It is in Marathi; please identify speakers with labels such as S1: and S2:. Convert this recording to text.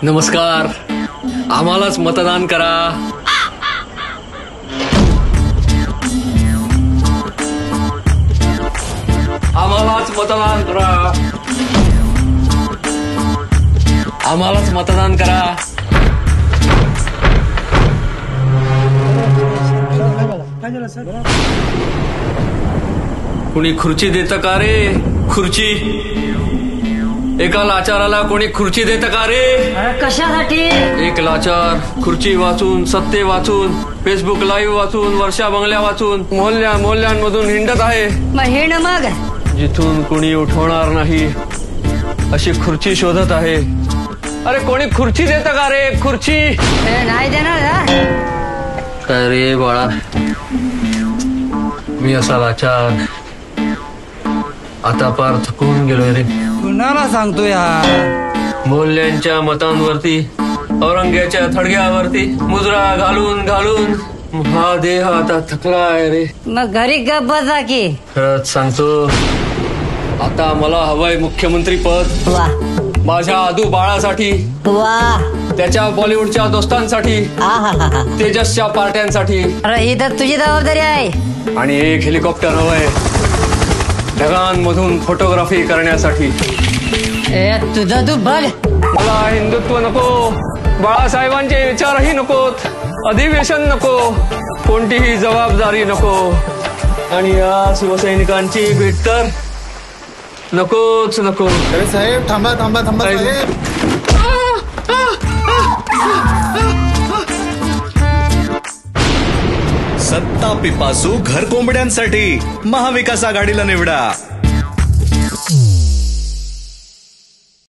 S1: नमस्कार, आम्हालाच मतदान करा. आम्हालाच मतदान करा. आम्हालाच मतदान करा. कुणी खुर्ची देतं का रे? खुर्ची एका लाचाराला कोणी खुर्ची देतं का रे?
S2: कशासाठी?
S1: एक लाचार खुर्ची वाचून, सत्ते वाचून, फेसबुक लाईव्ह वाचून, वर्षा बंगल्या वाचून मोहल्ल्यांमधून हिंडत आहे.
S2: मग हिंड मग
S1: जिथून कुणी उठवणार नाही अशी खुर्ची शोधत आहे. अरे कोणी खुर्ची देतं का रे? खुर्ची
S2: नाही देणार.
S1: काय रे बाळा, मी असा लाचार आता पार थकून गेलोय रे.
S3: कुणाला सांगतो यार?
S1: मोहल्ल्यांच्या मतांवरती, औरंग्याच्या थडग्यावरती मुजरा घालून घालून हा देह आता थकलाय रे.
S2: मग घरी गप्प बसा की.
S1: खरंच सांगतो, आता मला हवंय मुख्यमंत्री पद.
S2: वा
S1: माझ्या आदू बाळासाठी,
S2: वा.
S1: त्याच्या बॉलिवूडच्या दोस्तांसाठी,
S2: आहाहा.
S1: तेजसच्या पार्ट्यांसाठी.
S2: अरे ही तर तुझी जबाबदारी आहे.
S1: आणि एक हेलिकॉप्टर हवंय ढगांमधून फोटोग्राफी करण्यासाठी.
S2: तुझं तू बघ.
S1: मला हिंदुत्व नको, बाळासाहेबांचे विचारही नकोत, अधिवेशन नको, कोणतीही जबाबदारी नको, आणि या शिवसैनिकांची भेट तर नकोच नको.
S4: अरे साहेब थांबा थांबा थांबा साहेब.
S5: सत्ता पिपासू घर कोंबड्यांसाठी महाविकास आघाडीला निवडा.